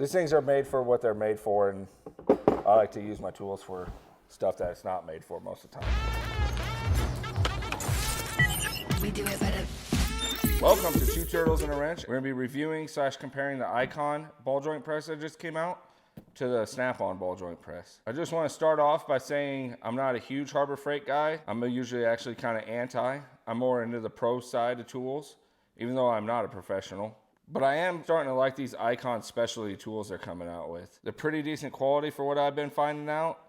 These things are made for what they're made for, and I like to use my tools for stuff that it's not made for most of the time. We do it better. Welcome to Two Turtles and a Wrench. We're going to be reviewing / comparing the Icon ball joint press that just came out to the Snap-on ball joint press. I just want to start off by saying I'm not a huge Harbor Freight guy. I'm usually actually kind of anti. I'm more into the pro side of tools, even though I'm not a professional. But I am starting to like these Icon specialty tools they're coming out with. They're pretty decent quality for what I've been finding out,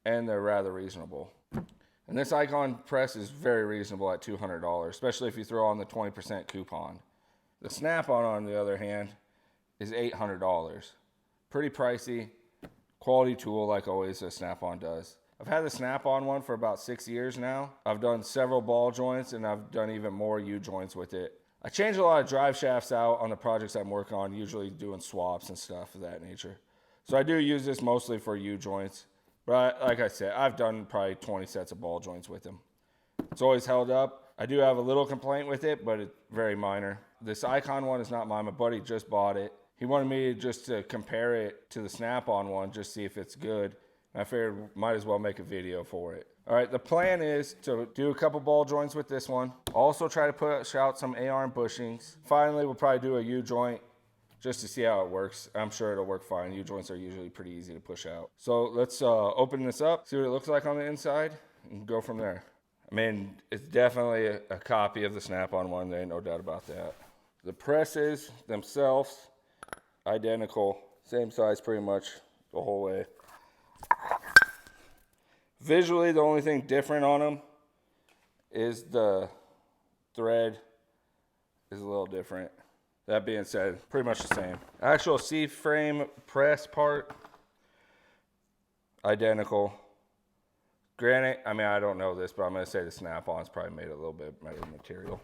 and they're rather reasonable. And this Icon press is very reasonable at $200, especially if you throw on the 20% coupon. The Snap-on the other hand, is $800. Pretty pricey, quality tool like always a Snap-on does. I've had the Snap-on one for about 6 years now. I've done several ball joints, and I've done even more U-joints with it. I change a lot of drive shafts out on the projects I'm working on, usually doing swaps and stuff of that nature. So I do use this mostly for U-joints. But like I said, I've done probably 20 sets of ball joints with them. It's always held up. I do have a little complaint with it, but it's very minor. This Icon one is not mine. My buddy just bought it. He wanted me just to compare it to the Snap-on one, just see if it's good. And I figured might as well make a video for it. All right, the plan is to do a couple ball joints with this one. Also try to push out some A-arm bushings. Finally, we'll probably do a U-joint just to see how it works. I'm sure it'll work fine. U-joints are usually pretty easy to push out. So let's open this up, see what it looks like on the inside, and go from there. I mean, it's definitely a copy of the Snap-on one. There ain't no doubt about that. The presses themselves, identical. Same size pretty much the whole way. Visually, the only thing different on them is the thread is a little different. That being said, pretty much the same. Actual C-frame press part, identical. Granted, I mean, I don't know this, but I'm going to say the Snap-on's probably made a little bit better material.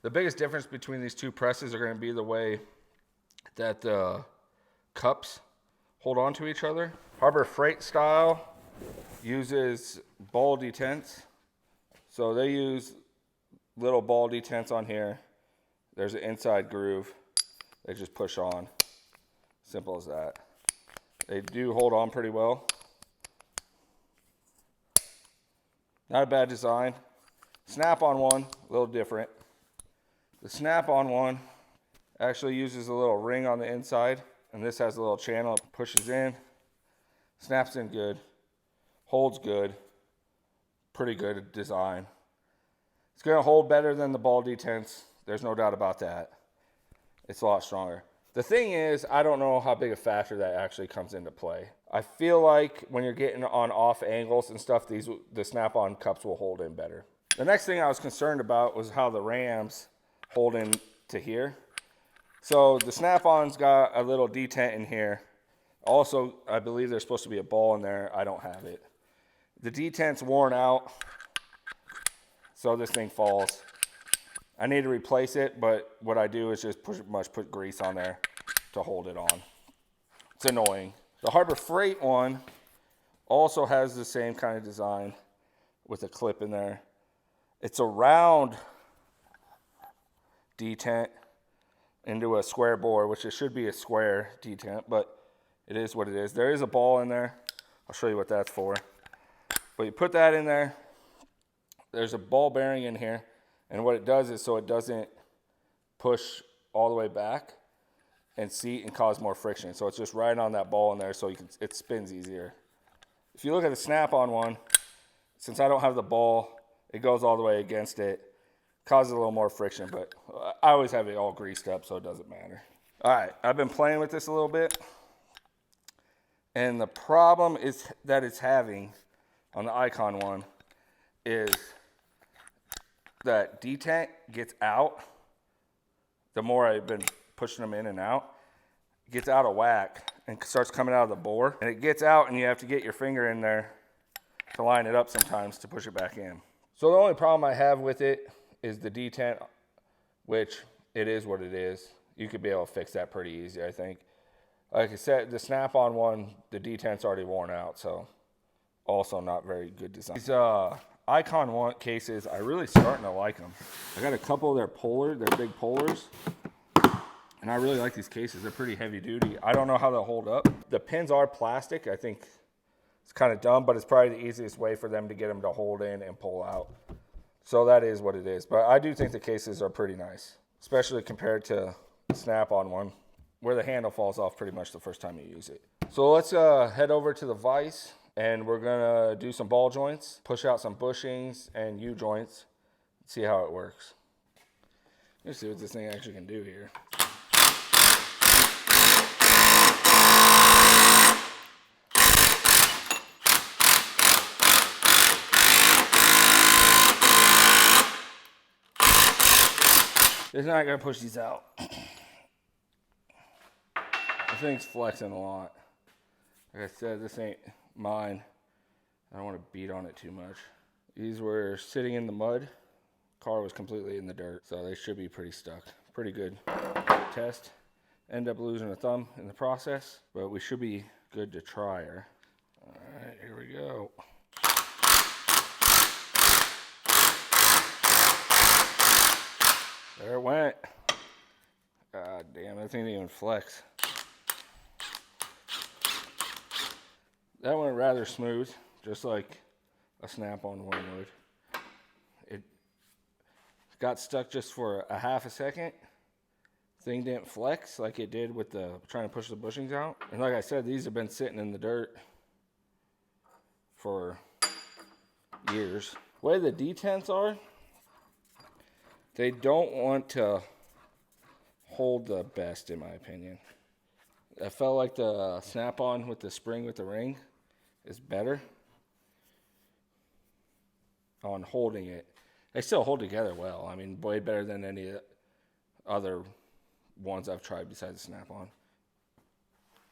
The biggest difference between these two presses are going to be the way that the cups hold on to each other. Harbor Freight style uses ball detents. So they use little ball detents on here. There's an inside groove. They just push on. Simple as that. They do hold on pretty well. Not a bad design. Snap-on one, a little different. The Snap-on one actually uses a little ring on the inside, and this has a little channel. It pushes in, snaps in good, holds good, pretty good design. It's going to hold better than the ball detents. There's no doubt about that. It's a lot stronger. The thing is, I don't know how big a factor that actually comes into play. I feel like when you're getting on off angles and stuff, the Snap-on cups will hold in better. The next thing I was concerned about was how the rams hold in to here. So the Snap-on's got a little detent in here. Also, I believe there's supposed to be a ball in there. I don't have it. The detent's worn out, so this thing falls. I need to replace it, but what I do is just put grease on there to hold it on. It's annoying. The Harbor Freight one also has the same kind of design with a clip in there. It's a round detent into a square bore, which it should be a square detent, but it is what it is. There is a ball in there. I'll show you what that's for. But you put that in there. There's a ball bearing in here. And what it does is so it doesn't push all the way back and seat and cause more friction. So it's just right on that ball in there so it spins easier. If you look at the Snap-on one, since I don't have the ball, it goes all the way against it. Causes a little more friction, but I always have it all greased up so it doesn't matter. All right, I've been playing with this a little bit. And the problem is that it's having on the Icon one is that detent gets out. The more I've been pushing them in and out, it gets out of whack and starts coming out of the bore. And it gets out and you have to get your finger in there to line it up sometimes to push it back in. So the only problem I have with it is the detent, which it is what it is. You could be able to fix that pretty easy, I think. Like I said, the Snap-on one, the detent's already worn out, so also not very good design. These Icon one cases, I really starting to like them. I got a couple of their big polars. And I really like these cases. They're pretty heavy duty. I don't know how they'll hold up. The pins are plastic. I think it's kind of dumb, but it's probably the easiest way for them to get them to hold in and pull out. So that is what it is. But I do think the cases are pretty nice, especially compared to the Snap-on one, where the handle falls off pretty much the first time you use it. So let's head over to the vise, and we're gonna do some ball joints, push out some bushings and U-joints, see how it works. Let's see what this thing actually can do here. It's not gonna push these out. The thing's flexing a lot. Like I said, this ain't mine. I don't want to beat on it too much. These were sitting in the mud. Car was completely in the dirt, so they should be pretty stuck. Pretty good test. End up losing a thumb in the process, but we should be good to try her. All right, here we go. There it went. God damn, that thing didn't even flex. That went rather smooth, just like a Snap-on one would. It got stuck just for a half a second. Thing didn't flex like it did with the trying to push the bushings out. And like I said, these have been sitting in the dirt for years. The way the detents are, they don't want to hold the best, in my opinion. I felt like the Snap-on with the spring with the ring is better on holding it. They still hold together well. I mean, way better than any other ones I've tried besides the Snap-on.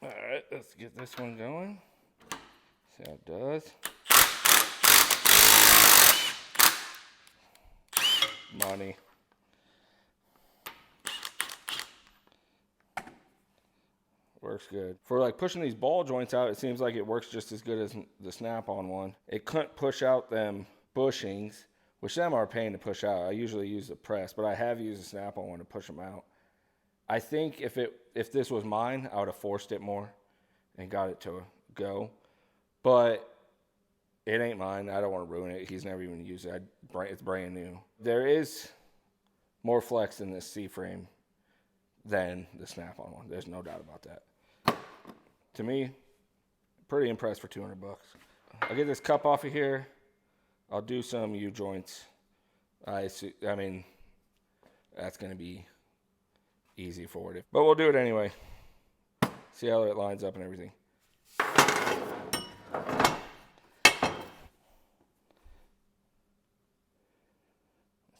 All right, let's get this one going. See how it does. Money. Works good. For like pushing these ball joints out, it seems like it works just as good as the Snap-on one. It couldn't push out them bushings, which them are a pain to push out. I usually use the press, but I have used the Snap-on one to push them out. I think if this was mine, I would have forced it more and got it to go. But it ain't mine. I don't want to ruin it. He's never even used it. It's brand new. There is more flex in this C-frame than the Snap-on one. There's no doubt about that. To me, pretty impressed for $200. I'll get this cup off of here. I'll do some U-joints. I mean, that's going to be easy for it. But we'll do it anyway. See how it lines up and everything.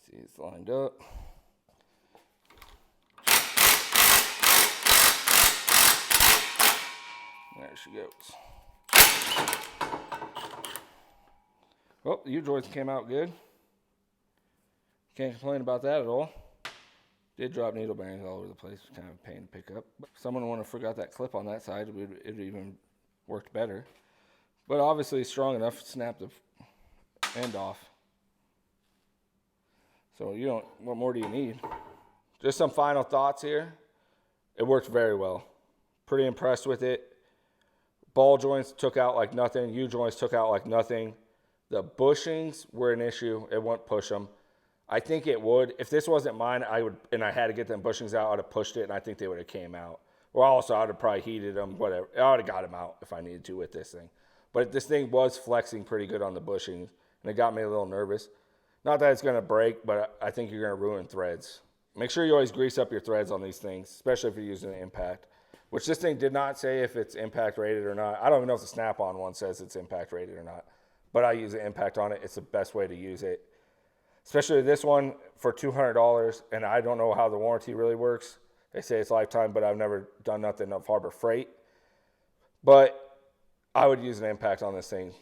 See, it's lined up. There she goes. Well, the U-joints came out good. Can't complain about that at all. Did drop needle bearings all over the place. Kind of a pain to pick up. But if someone would have forgot that clip on that side, it even worked better. But obviously strong enough to snap the end off. So what more do you need? Just some final thoughts here. It worked very well. Pretty impressed with it. Ball joints took out like nothing. U-joints took out like nothing. The bushings were an issue. It wouldn't push them. I think it would. If this wasn't mine, I had to get them bushings out, I would have pushed it, and I think they would have came out. Or also, I would have probably heated them, whatever. I would have got them out if I needed to with this thing. But this thing was flexing pretty good on the bushings, and it got me a little nervous. Not that it's going to break, but I think you're going to ruin threads. Make sure you always grease up your threads on these things, especially if you're using an impact, which this thing did not say if it's impact rated or not. I don't even know if the Snap-on one says it's impact rated or not, but I use an impact on it. It's the best way to use it, especially this one for $200, and I don't know how the warranty really works. They say it's lifetime, but I've never done nothing of Harbor Freight. But I would use an impact on this thing,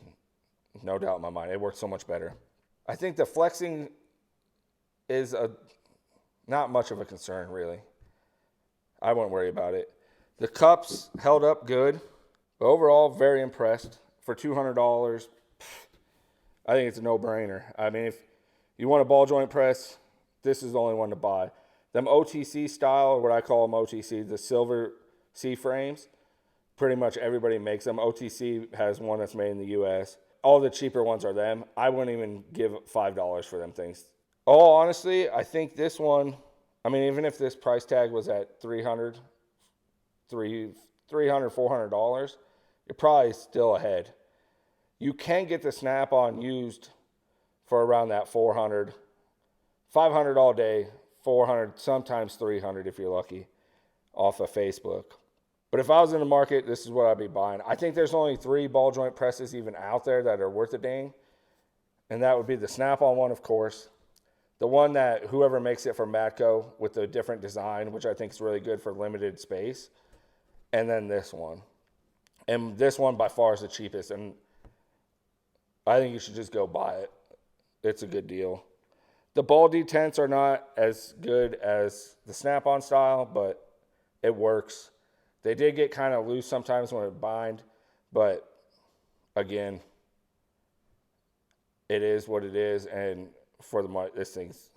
no doubt in my mind. It works so much better. I think the flexing is not much of a concern, really. I wouldn't worry about it. The cups held up good. But overall, very impressed. For $200, I think it's a no-brainer. I mean, if you want a ball joint press, this is the only one to buy. Them OTC style, or what I call them OTC, the silver C frames, pretty much everybody makes them. OTC has one that's made in the US. All the cheaper ones are them. I wouldn't even give $5 for them things. Oh, honestly, I think this one, I mean, even if this price tag was at $300, $400, you're probably still ahead. You can get the Snap-on used for around that $400, $500 all day, $400, sometimes $300 if you're lucky, off of Facebook. But if I was in the market, this is what I'd be buying. I think there's only 3 ball joint presses even out there that are worth a dang. And that would be the Snap-on one, of course. The one that whoever makes it for Matco with the different design, which I think is really good for limited space. And then this one. And this one by far is the cheapest. And I think you should just go buy it. It's a good deal. The ball detents are not as good as the Snap-on style, but it works. They did get kind of loose sometimes when it bind, but again, it is what it is, and for the money, this thing's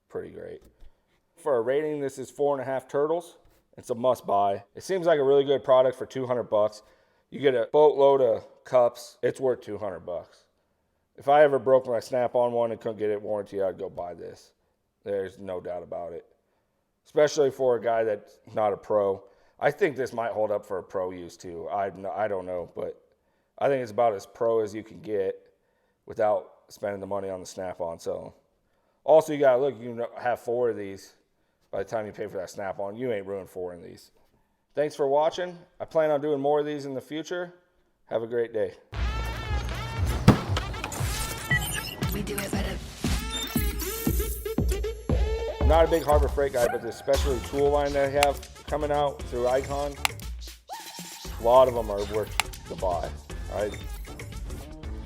pretty great. For a rating, this is 4.5 turtles. It's a must buy. It seems like a really good product for $200. You get a boatload of cups. It's worth $200. If I ever broke my Snap-on one and couldn't get it warranty, I'd go buy this. There's no doubt about it. Especially for a guy that's not a pro. I think this might hold up for a pro use too. I don't know, but I think it's about as pro as you can get without spending the money on the Snap-on. So, also you gotta look, you can have 4 of these by the time you pay for that Snap-on. You ain't ruined 4 of these. Thanks for watching. I plan on doing more of these in the future. Have a great day. We do it better. I'm not a big Harbor Freight guy, but the specialty tool line they have coming out through Icon, a lot of them are worth the buy.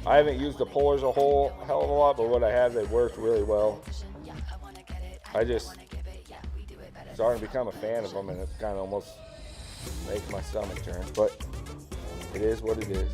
I haven't used the pullers a whole hell of a lot, but what I have, they worked really well. I just starting to become a fan of them, and it's kind of almost making my stomach turn, but it is what it is.